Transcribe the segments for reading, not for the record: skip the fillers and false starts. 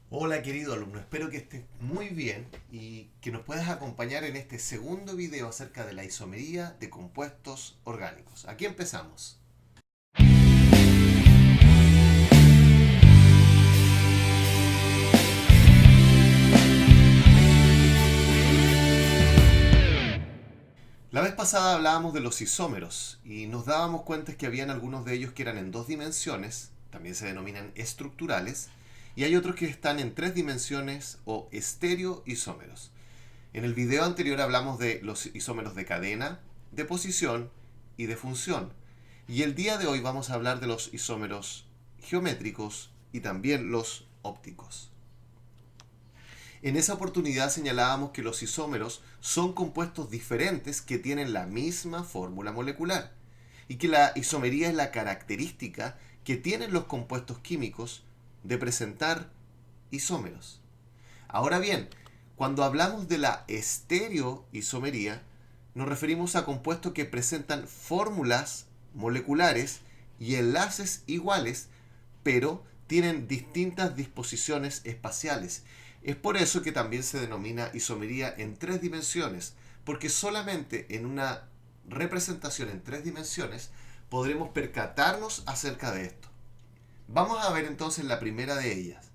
Hola querido alumno, espero que estés muy bien y que nos puedas acompañar en este segundo video acerca de la isomería de compuestos orgánicos. Aquí empezamos. La vez pasada hablábamos de los isómeros y nos dábamos cuenta que habían algunos de ellos que eran en dos dimensiones, también se denominan estructurales, y hay otros que están en tres dimensiones o estereoisómeros. En el video anterior hablamos de los isómeros de cadena, de posición y de función. Y el día de hoy vamos a hablar de los isómeros geométricos y también los ópticos. En esa oportunidad señalábamos que los isómeros son compuestos diferentes que tienen la misma fórmula molecular y que la isomería es la característica que tienen los compuestos químicos de presentar isómeros. Ahora bien, cuando hablamos de la estereoisomería, nos referimos a compuestos que presentan fórmulas moleculares y enlaces iguales, pero tienen distintas disposiciones espaciales. Es por eso que también se denomina isomería en tres dimensiones, porque solamente en una representación en tres dimensiones podremos percatarnos acerca de esto. Vamos a ver entonces la primera de ellas,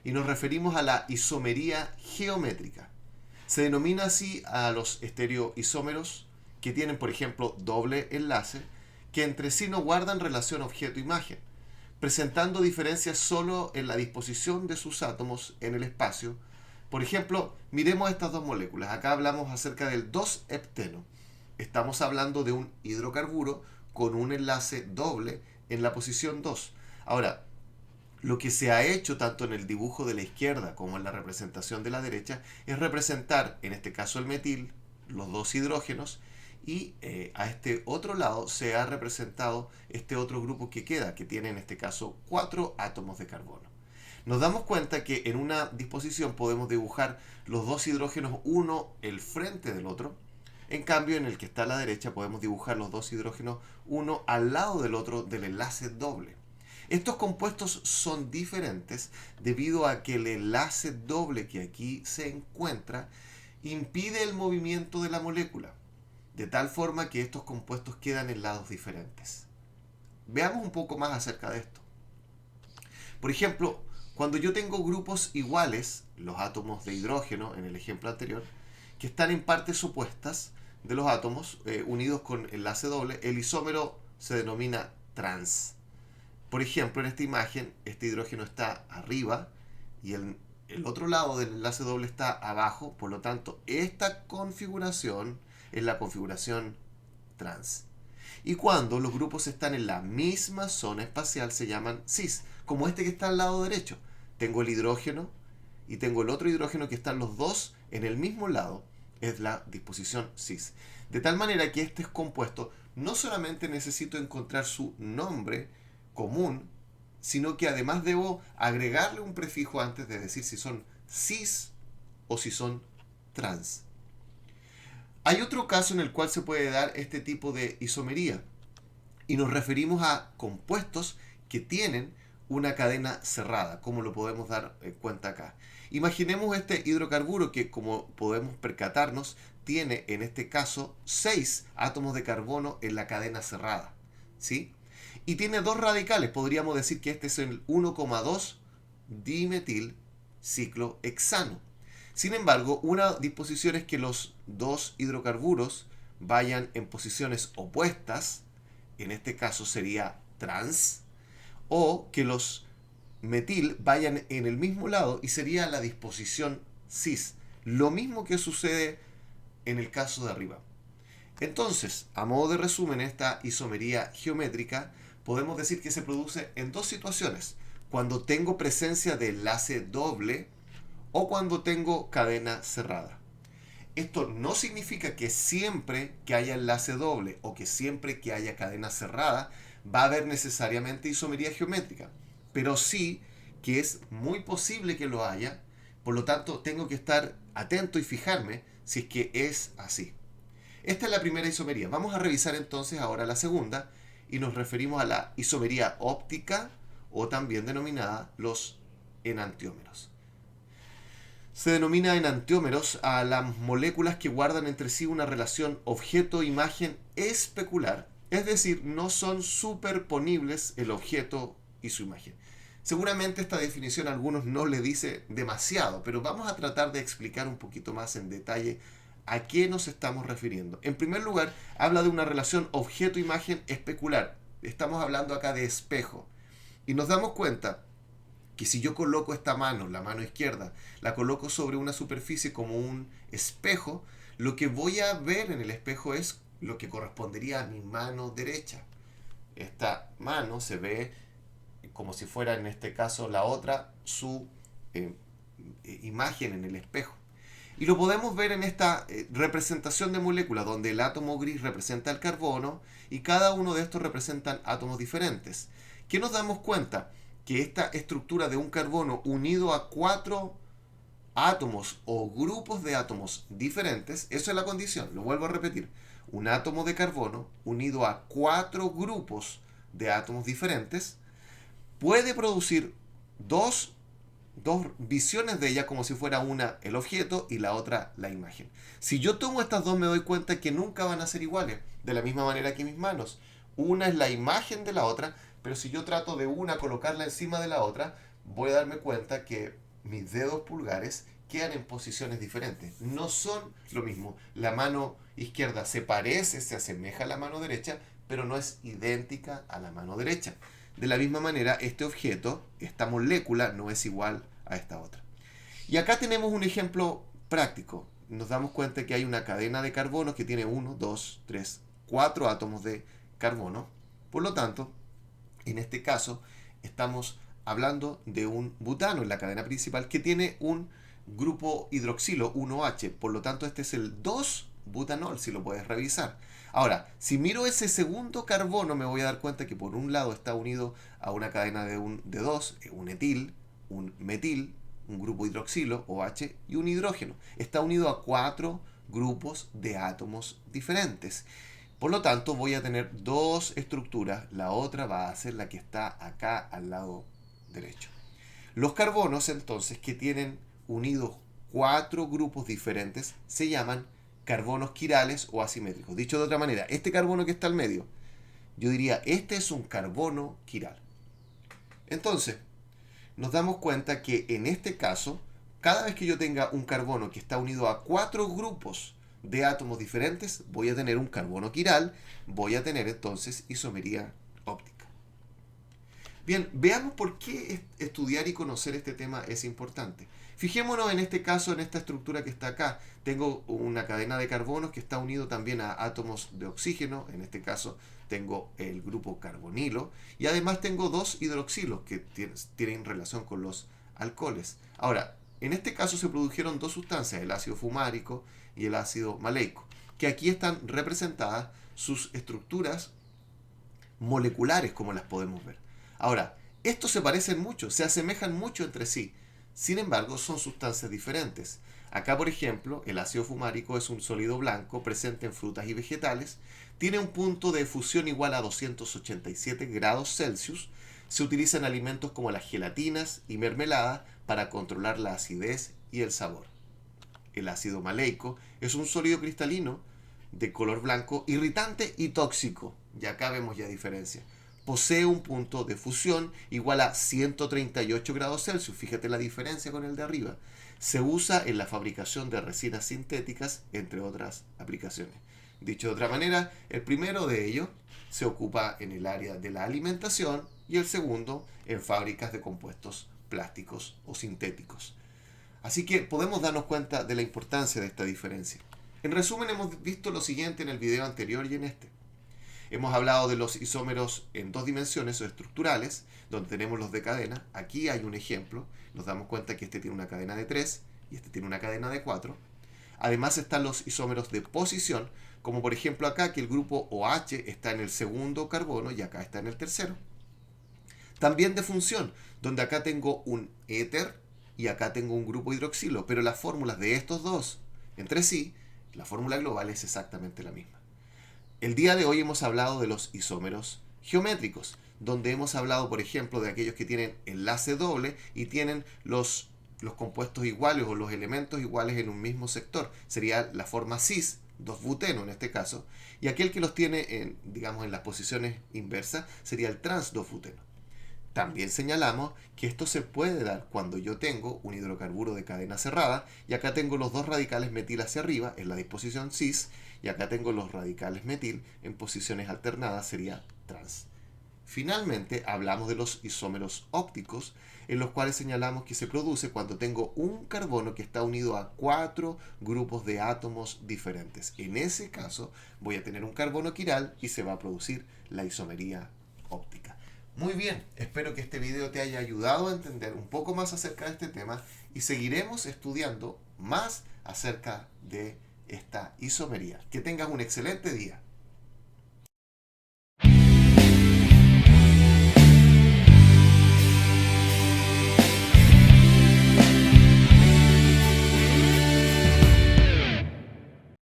y nos referimos a la isomería geométrica. Se denomina así a los estereoisómeros que tienen, por ejemplo, doble enlace, que entre sí no guardan relación objeto-imagen, presentando diferencias solo en la disposición de sus átomos en el espacio. Por ejemplo, miremos estas dos moléculas. Acá hablamos acerca del 2-hepteno. Estamos hablando de un hidrocarburo con un enlace doble en la posición 2. Ahora, lo que se ha hecho tanto en el dibujo de la izquierda como en la representación de la derecha es representar, en este caso el metil, los dos hidrógenos, y a este otro lado se ha representado este otro grupo que queda, que tiene en este caso 4 átomos de carbono. Nos damos cuenta que en una disposición podemos dibujar los dos hidrógenos uno el frente del otro. En cambio, en el que está a la derecha podemos dibujar los dos hidrógenos uno al lado del otro del enlace doble. Estos compuestos son diferentes debido a que el enlace doble que aquí se encuentra impide el movimiento de la molécula, de tal forma que estos compuestos quedan en lados diferentes. Veamos un poco más acerca de esto. Por ejemplo, cuando yo tengo grupos iguales, los átomos de hidrógeno en el ejemplo anterior, que están en partes opuestas de los átomos unidos con enlace doble, el isómero se denomina trans. Por ejemplo, en esta imagen, este hidrógeno está arriba y el otro lado del enlace doble está abajo. Por lo tanto, esta configuración es la configuración trans. Y cuando los grupos están en la misma zona espacial se llaman cis, como este que está al lado derecho. Tengo el hidrógeno y tengo el otro hidrógeno que están los dos en el mismo lado. Es la disposición cis. De tal manera que este compuesto no solamente necesito encontrar su nombre común, sino que además debo agregarle un prefijo antes de decir si son cis o si son trans. Hay otro caso en el cual se puede dar este tipo de isomería y nos referimos a compuestos que tienen una cadena cerrada, como lo podemos dar cuenta acá. Imaginemos este hidrocarburo que, como podemos percatarnos, tiene en este caso 6 átomos de carbono en la cadena cerrada, ¿sí? Y tiene dos radicales, podríamos decir que este es el 1,2 dimetil ciclohexano. Sin embargo, una disposición es que los dos hidrocarburos vayan en posiciones opuestas, en este caso sería trans, o que los metil vayan en el mismo lado y sería la disposición cis. Lo mismo que sucede en el caso de arriba. Entonces, a modo de resumen, esta isomería geométrica podemos decir que se produce en dos situaciones: cuando tengo presencia de enlace doble o cuando tengo cadena cerrada. Esto no significa que siempre que haya enlace doble o que siempre que haya cadena cerrada va a haber necesariamente isomería geométrica, pero sí que es muy posible que lo haya. Por lo tanto, tengo que estar atento y fijarme si es que es así. Esta es la primera isomería. Vamos a revisar entonces ahora la segunda y nos referimos a la isomería óptica o también denominada los enantiómeros. Se denomina enantiómeros a las moléculas que guardan entre sí una relación objeto-imagen especular, es decir, no son superponibles el objeto y su imagen. Seguramente esta definición a algunos no le dice demasiado, pero vamos a tratar de explicar un poquito más en detalle a qué nos estamos refiriendo. En primer lugar, habla de una relación objeto-imagen especular. Estamos hablando acá de espejo. Y nos damos cuenta que si yo coloco esta mano, la mano izquierda, la coloco sobre una superficie como un espejo, lo que voy a ver en el espejo es lo que correspondería a mi mano derecha. Esta mano se ve como si fuera en este caso la otra su eh, imagen en el espejo. Y lo podemos ver en esta representación de moléculas, donde el átomo gris representa el carbono y cada uno de estos representan átomos diferentes. ¿Qué nos damos cuenta? Que esta estructura de un carbono unido a 4 átomos o grupos de átomos diferentes, eso es la condición, lo vuelvo a repetir, un átomo de carbono unido a 4 grupos de átomos diferentes, puede producir dos visiones de ella como si fuera una el objeto y la otra la imagen. Si yo tomo estas dos me doy cuenta que nunca van a ser iguales, de la misma manera que mis manos. Una es la imagen de la otra, pero si yo trato de una colocarla encima de la otra, voy a darme cuenta que mis dedos pulgares quedan en posiciones diferentes. No son lo mismo. La mano izquierda se parece, se asemeja a la mano derecha, pero no es idéntica a la mano derecha. De la misma manera, este objeto, esta molécula, no es igual a esta otra. Y acá tenemos un ejemplo práctico. Nos damos cuenta que hay una cadena de carbono que tiene 1, 2, 3, 4 átomos de carbono. Por lo tanto, en este caso, estamos hablando de un butano en la cadena principal que tiene un grupo hidroxilo 1H. Por lo tanto, este es el 2-butanol, si lo puedes revisar. Ahora, si miro ese segundo carbono, me voy a dar cuenta que por un lado está unido a una cadena de dos, un etil, un metil, un grupo hidroxilo, OH, y un hidrógeno. Está unido a 4 grupos de átomos diferentes. Por lo tanto, voy a tener dos estructuras. La otra va a ser la que está acá al lado derecho. Los carbonos, entonces, que tienen unidos 4 grupos diferentes, se llaman carbonos quirales o asimétricos. Dicho de otra manera, este carbono que está al medio, yo diría, este es un carbono quiral. Entonces, nos damos cuenta que en este caso, cada vez que yo tenga un carbono que está unido a 4 grupos de átomos diferentes, voy a tener un carbono quiral, voy a tener entonces isomería óptica. Bien, veamos por qué estudiar y conocer este tema es importante. Fijémonos en este caso, en esta estructura que está acá. Tengo una cadena de carbonos que está unido también a átomos de oxígeno. En este caso tengo el grupo carbonilo. Y además tengo 2 hidroxilos que tienen relación con los alcoholes. Ahora, en este caso se produjeron 2 sustancias, el ácido fumárico y el ácido maleico, que aquí están representadas sus estructuras moleculares, como las podemos ver. Ahora, estos se parecen mucho, se asemejan mucho entre sí. Sin embargo, son sustancias diferentes. Acá, por ejemplo, el ácido fumárico es un sólido blanco presente en frutas y vegetales. Tiene un punto de fusión igual a 287 grados Celsius. Se utiliza en alimentos como las gelatinas y mermeladas para controlar la acidez y el sabor. El ácido maleico es un sólido cristalino de color blanco, irritante y tóxico. Y acá vemos ya diferencia. Posee un punto de fusión igual a 138 grados Celsius. Fíjate la diferencia con el de arriba. Se usa en la fabricación de resinas sintéticas, entre otras aplicaciones. Dicho de otra manera, el primero de ellos se ocupa en el área de la alimentación y el segundo en fábricas de compuestos plásticos o sintéticos. Así que podemos darnos cuenta de la importancia de esta diferencia. En resumen, hemos visto lo siguiente en el video anterior y en este. Hemos hablado de los isómeros en 2 dimensiones o estructurales, donde tenemos los de cadena. Aquí hay un ejemplo. Nos damos cuenta que este tiene una cadena de 3 y este tiene una cadena de 4. Además están los isómeros de posición, como por ejemplo acá que el grupo OH está en el segundo carbono y acá está en el tercero. También de función, donde acá tengo un éter y acá tengo un grupo hidroxilo, pero las fórmulas de estos dos entre sí, la fórmula global es exactamente la misma. El día de hoy hemos hablado de los isómeros geométricos, donde hemos hablado, por ejemplo, de aquellos que tienen enlace doble y tienen los los compuestos iguales o los elementos iguales en un mismo sector. Sería la forma cis, 2-buteno en este caso, y aquel que los tiene en, digamos, en las posiciones inversas sería el trans 2-buteno. También señalamos que esto se puede dar cuando yo tengo un hidrocarburo de cadena cerrada y acá tengo los dos radicales metil hacia arriba en la disposición cis y acá tengo los radicales metil en posiciones alternadas, sería trans. Finalmente hablamos de los isómeros ópticos, en los cuales señalamos que se produce cuando tengo un carbono que está unido a 4 grupos de átomos diferentes. En ese caso voy a tener un carbono quiral y se va a producir la isomería óptica. Muy bien, espero que este video te haya ayudado a entender un poco más acerca de este tema y seguiremos estudiando más acerca de esta isomería. Que tengas un excelente día.